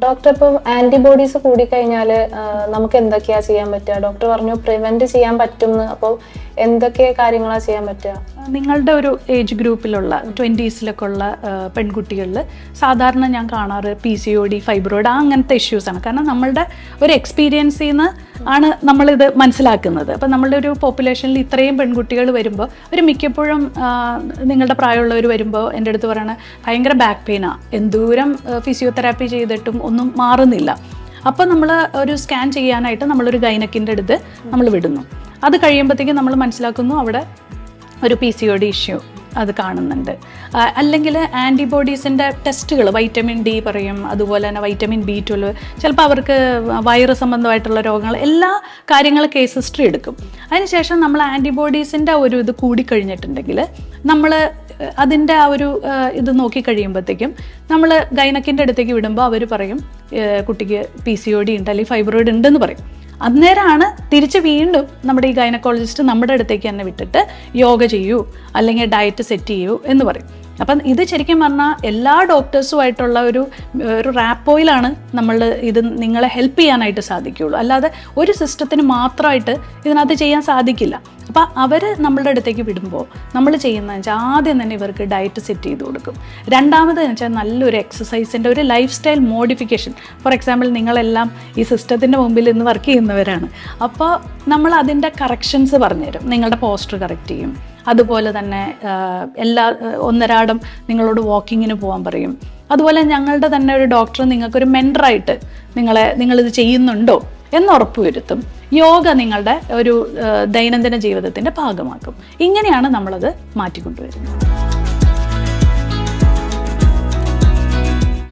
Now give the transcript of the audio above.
Doctor, ഇപ്പം antibodies കൂടിക്കഴിഞ്ഞാൽ നമുക്ക് എന്തൊക്കെയാ ചെയ്യാൻ പറ്റുക? ഡോക്ടർ പറഞ്ഞു പ്രിവെന്റ് ചെയ്യാൻ പറ്റും. അപ്പോൾ എന്തൊക്കെ കാര്യങ്ങളാണ് ചെയ്യാൻ പറ്റുക? നിങ്ങളുടെ ഒരു ഏജ് ഗ്രൂപ്പിലുള്ള 20s ഉള്ള പെൺകുട്ടികളിൽ സാധാരണ ഞാൻ കാണാറ് PCOD, ഫൈബ്രോയിഡ് അങ്ങനത്തെ ഇഷ്യൂസാണ്. കാരണം നമ്മളുടെ ഒരു എക്സ്പീരിയൻസിൽ നിന്ന് ആണ് നമ്മളിത് മനസ്സിലാക്കുന്നത്. അപ്പം നമ്മളുടെ ഒരു പോപ്പുലേഷനിൽ ഇത്രയും പെൺകുട്ടികൾ വരുമ്പോൾ ഒരു മിക്കപ്പോഴും നിങ്ങളുടെ പ്രായമുള്ളവർ വരുമ്പോൾ എൻ്റെ അടുത്ത് പറയണ ഭയങ്കര ബാക്ക് പെയിനാണ്, എന്തോരം ഫിസിയോതെറാപ്പി ചെയ്തിട്ടും ഒന്നും മാറുന്നില്ല. അപ്പോൾ നമ്മൾ ഒരു സ്കാൻ ചെയ്യാനായിട്ട് നമ്മളൊരു ഗൈനക്കിൻ്റെ അടുത്ത് നമ്മൾ വിടുന്നു. അത് കഴിയുമ്പോഴത്തേക്കും നമ്മൾ മനസ്സിലാക്കുന്നു അവിടെ ഒരു PCOD ഇഷ്യൂ അത് കാണുന്നുണ്ട്. അല്ലെങ്കിൽ ആൻറ്റിബോഡീസിൻ്റെ ടെസ്റ്റുകൾ വൈറ്റമിൻ D പറയും, അതുപോലെ തന്നെ വൈറ്റമിൻ B12, ചിലപ്പോൾ അവർക്ക് വൈറസ് സംബന്ധമായിട്ടുള്ള രോഗങ്ങൾ, എല്ലാ കാര്യങ്ങളും കേസ് ഹിസ്റ്ററി എടുക്കും. അതിനുശേഷം നമ്മൾ ആൻറ്റിബോഡീസിൻ്റെ ഒരു ഇത് കൂടിക്കഴിഞ്ഞിട്ടുണ്ടെങ്കിൽ നമ്മൾ അതിൻ്റെ ആ ഒരു ഇത് നോക്കിക്കഴിയുമ്പോഴത്തേക്കും നമ്മൾ ഗൈനക്കിൻ്റെ അടുത്തേക്ക് വിടുമ്പോൾ അവർ പറയും കുട്ടിക്ക് PCOD ഉണ്ട് അല്ലെങ്കിൽ ഫൈബ്രോയിഡ് ഉണ്ടെന്ന് പറയും. അന്നേരമാണ് തിരിച്ച് വീണ്ടും നമ്മുടെ ഈ ഗൈനക്കോളജിസ്റ്റ് നമ്മുടെ അടുത്തേക്ക് തന്നെ വിട്ടിട്ട് യോഗ ചെയ്യൂ അല്ലെങ്കിൽ ഡയറ്റ് സെറ്റ് ചെയ്യൂ എന്ന് പറയും. അപ്പം ഇത് ശരിക്കും പറഞ്ഞാൽ എല്ലാ ഡോക്ടേഴ്സുമായിട്ടുള്ള ഒരു റാപ്പോയിലാണ് നമ്മൾ ഇത് നിങ്ങളെ ഹെൽപ്പ് ചെയ്യാനായിട്ട് സാധിക്കുകയുള്ളൂ. അല്ലാതെ ഒരു സിസ്റ്റത്തിന് മാത്രമായിട്ട് ഇതിനകത്ത് ചെയ്യാൻ സാധിക്കില്ല. അപ്പോൾ അവർ നമ്മളുടെ അടുത്തേക്ക് വിടുമ്പോൾ നമ്മൾ ചെയ്യുന്നതെന്ന് വെച്ചാൽ ആദ്യം തന്നെ ഇവർക്ക് ഡയറ്റ് സെറ്റ് ചെയ്ത് കൊടുക്കും. രണ്ടാമതെന്ന് വെച്ചാൽ നല്ലൊരു എക്സസൈസിൻ്റെ ഒരു life style modification. For example നിങ്ങളെല്ലാം ഈ സിസ്റ്റത്തിൻ്റെ മുമ്പിൽ ഇന്ന് വർക്ക് ചെയ്യുന്നവരാണ്. അപ്പോൾ നമ്മൾ അതിൻ്റെ കറക്ഷൻസ് പറഞ്ഞുതരും. നിങ്ങളുടെ പോസ്റ്റർ കറക്റ്റ് ചെയ്യും. അതുപോലെ തന്നെ ഒന്നരാടം നിങ്ങളോട് വാക്കിങ്ങിന് പോകാൻ പറയും. അതുപോലെ ഞങ്ങളുടെ തന്നെ ഒരു ഡോക്ടർ നിങ്ങൾക്കൊരു മെൻറ്ററായിട്ട് നിങ്ങളിത് ചെയ്യുന്നുണ്ടോ എന്ന് ഉറപ്പുവരുത്തും. യോഗ നിങ്ങളുടെ ഒരു ദൈനംദിന ജീവിതത്തിൻ്റെ ഭാഗമാക്കും. ഇങ്ങനെയാണ് നമ്മളത് മാറ്റിക്കൊണ്ടുവരുന്നത്.